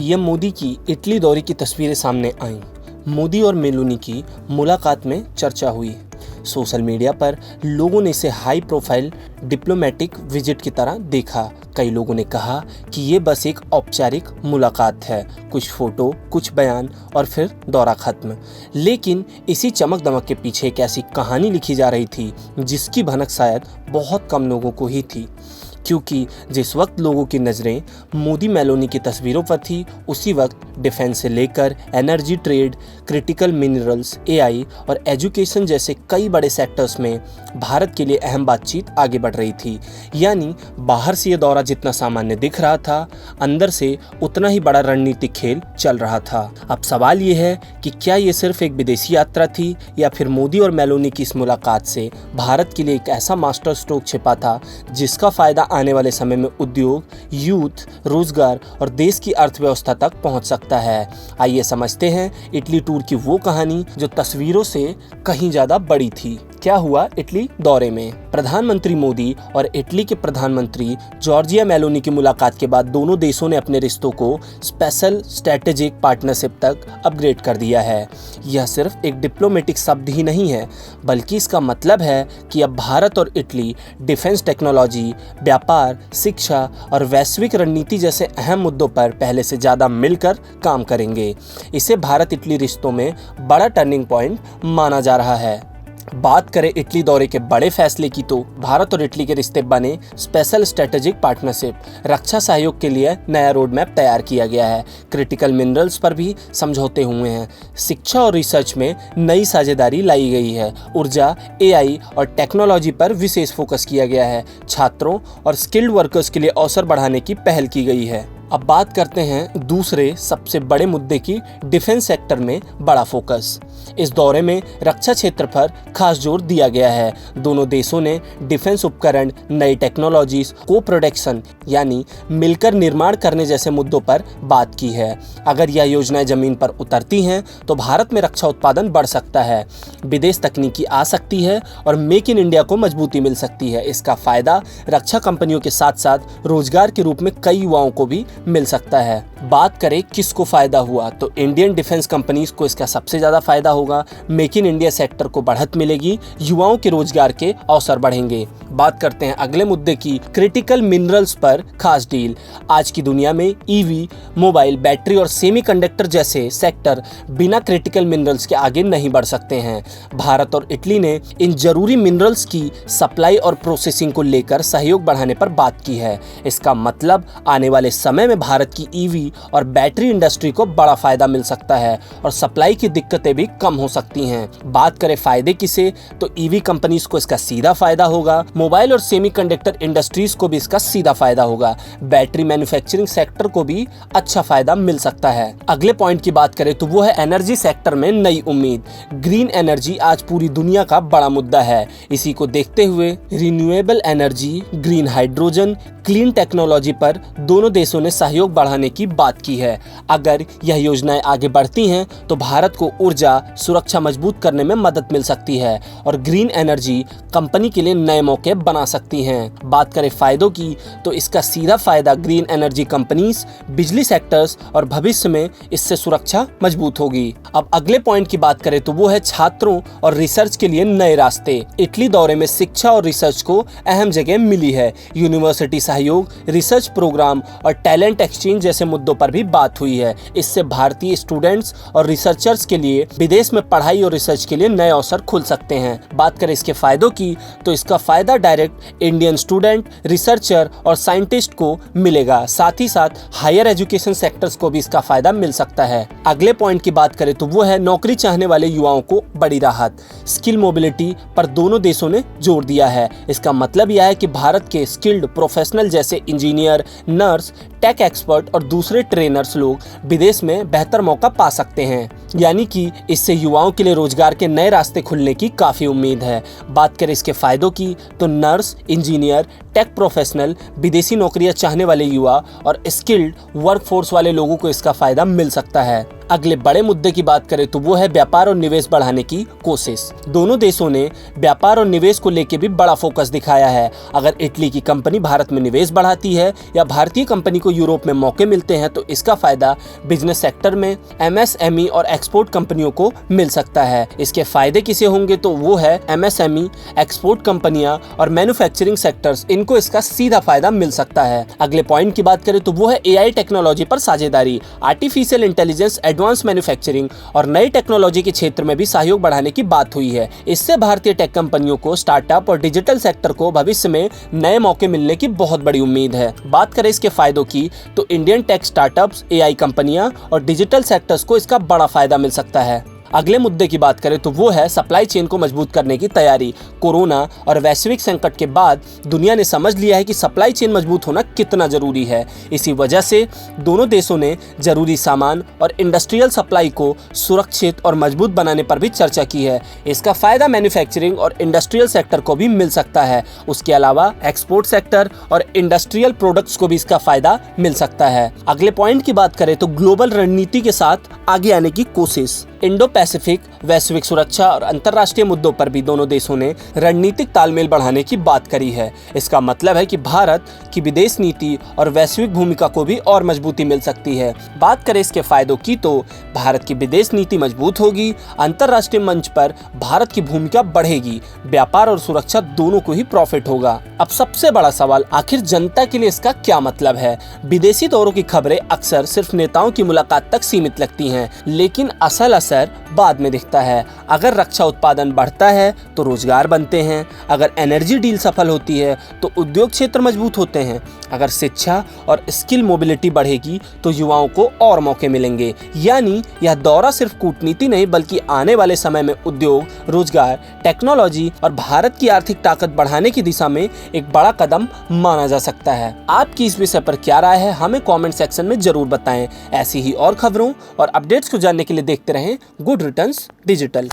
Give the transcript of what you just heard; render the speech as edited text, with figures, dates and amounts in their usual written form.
PM Modi की Italy दौरे की तस्वीरें सामने आईं। मोदी और मेलोनी की मुलाकात में चर्चा हुई। सोशल मीडिया पर लोगों ने इसे हाई प्रोफाइल डिप्लोमेटिक विजिट की तरह देखा। कई लोगों ने कहा कि ये बस एक औपचारिक मुलाकात है, कुछ फोटो, कुछ बयान और फिर दौरा खत्म। लेकिन इसी चमक दमक के पीछे एक ऐसी कहानी लिखी जा रही थी जिसकी भनक शायद बहुत कम लोगों को ही थी, क्योंकि जिस वक्त लोगों की नज़रें मोदी मेलोनी की तस्वीरों पर थी, उसी वक्त डिफेंस से लेकर energy, trade, critical minerals, AI और एजुकेशन जैसे कई बड़े सेक्टर्स में भारत के लिए अहम बातचीत आगे बढ़ रही थी। यानी बाहर से ये दौरा जितना सामान्य दिख रहा था, अंदर से उतना ही बड़ा रणनीतिक खेल चल रहा था। अब सवाल ये है कि क्या ये सिर्फ एक विदेशी यात्रा थी या फिर मोदी और मेलोनी की इस मुलाकात से भारत के लिए एक ऐसा मास्टर स्ट्रोक छिपा था जिसका फायदा आने वाले समय में उद्योग, यूथ, रोजगार और देश की अर्थव्यवस्था तक पहुंच सकता है। आइए समझते हैं इटली टूर की वो कहानी जो तस्वीरों से कहीं ज्यादा बड़ी थी। क्या हुआ इटली दौरे में? प्रधानमंत्री मोदी और इटली के प्रधानमंत्री जॉर्जिया मेलोनी की मुलाकात के बाद दोनों देशों ने अपने रिश्तों को स्पेशल स्ट्रेटेजिक पार्टनरशिप तक अपग्रेड कर दिया है। यह सिर्फ एक डिप्लोमेटिक शब्द ही नहीं है, बल्कि इसका मतलब है कि अब भारत और इटली डिफेंस टेक्नोलॉजी, व्यापार, शिक्षा और वैश्विक रणनीति जैसे अहम मुद्दों पर पहले से ज़्यादा मिलकर काम करेंगे। इसे भारत इटली रिश्तों में बड़ा टर्निंग पॉइंट माना जा रहा है। बात करें इटली दौरे के बड़े फैसले की, तो भारत और इटली के रिश्ते बने स्पेशल स्ट्रेटेजिक पार्टनरशिप। रक्षा सहयोग के लिए नया रोड मैप तैयार किया गया है। क्रिटिकल मिनरल्स पर भी समझौते हुए हैं। शिक्षा और रिसर्च में नई साझेदारी लाई गई है। ऊर्जा, एआई और टेक्नोलॉजी पर विशेष फोकस किया गया है। छात्रों और स्किल्ड वर्कर्स के लिए अवसर बढ़ाने की पहल की गई है। अब बात करते हैं दूसरे सबसे बड़े मुद्दे की, डिफेंस सेक्टर में बड़ा फोकस। इस दौरे में रक्षा क्षेत्र पर खास जोर दिया गया है। दोनों देशों ने डिफेंस उपकरण, नई टेक्नोलॉजीज, को प्रोडक्शन यानी मिलकर निर्माण करने जैसे मुद्दों पर बात की है। अगर यह योजनाएं जमीन पर उतरती हैं तो भारत में रक्षा उत्पादन बढ़ सकता है, विदेश तकनीकी आ सकती है और मेक इन इंडिया को मजबूती मिल सकती है। इसका फायदा रक्षा कंपनियों के साथ साथ रोजगार के रूप में कई युवाओं को भी मिल सकता है। बात करें किसको फायदा हुआ, तो इंडियन डिफेंस कंपनीज को इसका सबसे ज्यादा फायदा होगा। मेक इन इंडिया सेक्टर को बढ़त मिलेगी, युवाओं के रोजगार के अवसर बढ़ेंगे। बात करते हैं अगले मुद्दे की, क्रिटिकल मिनरल्स पर खास डील। आज की दुनिया में ईवी, मोबाइल, बैटरी और सेमीकंडक्टर जैसे सेक्टर बिना क्रिटिकल मिनरल्स के आगे नहीं बढ़ सकते हैं। भारत और इटली ने इन जरूरी मिनरल्स की सप्लाई और प्रोसेसिंग को लेकर सहयोग बढ़ाने पर बात की है। इसका मतलब आने वाले समय में भारत की ईवी और बैटरी इंडस्ट्री को बड़ा फायदा मिल सकता है और सप्लाई की दिक्कतें भी कम हो सकती हैं। बात करें फायदे किसे, तो ईवी कंपनीज को इसका सीधा फायदा होगा। मोबाइल और सेमीकंडक्टर इंडस्ट्रीज को भी इसका सीधा फायदा होगा। बैटरी मैन्युफैक्चरिंग सेक्टर को भी अच्छा फायदा मिल सकता है। अगले पॉइंट की बात करें तो वो है एनर्जी सेक्टर में नई उम्मीद। ग्रीन एनर्जी आज पूरी दुनिया का बड़ा मुद्दा है। इसी को देखते हुए renewable energy, green hydrogen, clean technology पर दोनों देशों ने सहयोग बढ़ाने की बात की है। अगर यह योजनाएं आगे बढ़ती हैं तो भारत को ऊर्जा सुरक्षा मजबूत करने में मदद मिल सकती है और ग्रीन एनर्जी कंपनी के लिए नए मौके बना सकती हैं। बात करें फायदों की, तो इसका सीधा फायदा ग्रीन एनर्जी कंपनीज, बिजली सेक्टर्स और भविष्य में इससे सुरक्षा मजबूत होगी। अब अगले पॉइंट की बात करें तो वो है छात्रों और रिसर्च के लिए नए रास्ते। इटली दौरे में शिक्षा और रिसर्च को अहम जगह मिली है। यूनिवर्सिटी सहयोग, रिसर्च प्रोग्राम और टैलेंट एक्सचेंज जैसे मुद्दों पर भी बात हुई है। इससे भारतीय स्टूडेंट्स और रिसर्चर्स के लिए विदेश में पढ़ाई और रिसर्च के लिए नए अवसर खुल सकते हैं। बात करें इसके फायदों की, तो इसका फायदा डायरेक्ट इंडियन स्टूडेंट, रिसर्चर और साइंटिस्ट को मिलेगा। साथ ही साथ हायर एजुकेशन सेक्टर्स को भी इसका फायदा मिल सकता है। अगले पॉइंट की बात करें तो वो है नौकरी चाहने वाले युवाओं को बड़ी राहत। स्किल मोबिलिटी पर दोनों देशों ने जोर दिया है। इसका मतलब यह है कि भारत के स्किल्ड प्रोफेशनल जैसे इंजीनियर, नर्स, टेक एक्सपर्ट और दूसरे ट्रेनर्स लोग विदेश में बेहतर मौका पा सकते हैं। यानी कि इससे युवाओं के लिए रोजगार के नए रास्ते खुलने की काफ़ी उम्मीद है। बात करें इसके फायदों की, तो नर्स, इंजीनियर, टेक प्रोफेशनल, विदेशी नौकरियां चाहने वाले युवा और स्किल्ड वर्कफोर्स वाले लोगों को इसका फायदा मिल सकता है। अगले बड़े मुद्दे की बात करें तो वो है व्यापार और निवेश बढ़ाने की कोशिश। दोनों देशों ने व्यापार और निवेश को लेकर भी बड़ा फोकस दिखाया है। अगर इटली की कंपनी भारत में निवेश बढ़ाती है या भारतीय कंपनी को यूरोप में मौके मिलते हैं तो इसका फायदा बिजनेस सेक्टर में एमएसएमई और एक्सपोर्ट कंपनियों को मिल सकता है। इसके फायदे किसे होंगे तो वो है एमएसएमई, एक्सपोर्ट कंपनियां और मैन्युफैक्चरिंग सेक्टर्स, इनको इसका सीधा फायदा मिल सकता है। अगले पॉइंट की बात करें तो वो है एआई टेक्नोलॉजी पर साझेदारी। आर्टिफिशियल इंटेलिजेंस, एडवांस मैन्युफैक्चरिंग और नई टेक्नोलॉजी के क्षेत्र में भी सहयोग बढ़ाने की बात हुई है। इससे भारतीय टेक कंपनियों को स्टार्टअप और डिजिटल सेक्टर को भविष्य में नए मौके मिलने की बहुत बड़ी उम्मीद है। बात करें इसके फायदों की तो इंडियन टेक स्टार्टअप्स, एआई कंपनियां और डिजिटल सेक्टर्स को इसका बड़ा फायदा मिल सकता है। अगले मुद्दे की बात करें तो वो है सप्लाई चेन को मजबूत करने की तैयारी। कोरोना और वैश्विक संकट के बाद दुनिया ने समझ लिया है कि सप्लाई चेन मजबूत होना कितना जरूरी है। इसी वजह से दोनों देशों ने जरूरी सामान और इंडस्ट्रियल सप्लाई को सुरक्षित और मजबूत बनाने पर भी चर्चा की है। इसका फायदा मैन्युफैक्चरिंग और इंडस्ट्रियल सेक्टर को भी मिल सकता है। उसके अलावा एक्सपोर्ट सेक्टर और इंडस्ट्रियल प्रोडक्ट्स को भी इसका फायदा मिल सकता है। अगले पॉइंट की बात करें तो ग्लोबल रणनीति के साथ आगे आने की कोशिश। इंडो पैसिफिक, वैश्विक सुरक्षा और अंतर्राष्ट्रीय मुद्दों पर भी दोनों देशों ने रणनीतिक तालमेल बढ़ाने की बात करी है। इसका मतलब है कि भारत की विदेश नीति और वैश्विक भूमिका को भी और मजबूती मिल सकती है। बात करें इसके फायदों की तो भारत की विदेश नीति मजबूत होगी, अंतर्राष्ट्रीय मंच पर भारत की भूमिका बढ़ेगी, व्यापार और सुरक्षा दोनों को ही प्रॉफिट होगा। अब सबसे बड़ा सवाल, आखिर जनता के लिए इसका क्या मतलब है? विदेशी दौरों की खबरें अक्सर सिर्फ नेताओं की मुलाकात तक सीमित लगती हैं, लेकिन असल असर बाद में दिखता है। अगर रक्षा उत्पादन बढ़ता है तो रोजगार बनते हैं, अगर एनर्जी डील सफल होती है तो उद्योग क्षेत्र मजबूत होते हैं, अगर शिक्षा और स्किल मोबिलिटी बढ़ेगी तो युवाओं को और मौके मिलेंगे। यानी यह दौरा सिर्फ कूटनीति नहीं बल्कि आने वाले समय में उद्योग, रोजगार, टेक्नोलॉजी और भारत की आर्थिक ताकत बढ़ाने की दिशा में एक बड़ा कदम माना जा सकता है। आपकी इस विषय पर क्या राय है हमें कमेंट सेक्शन में जरूर बताएं। ऐसी ही और खबरों और अपडेट्स को जानने के लिए देखते रहें गुड रिटर्न्स डिजिटल।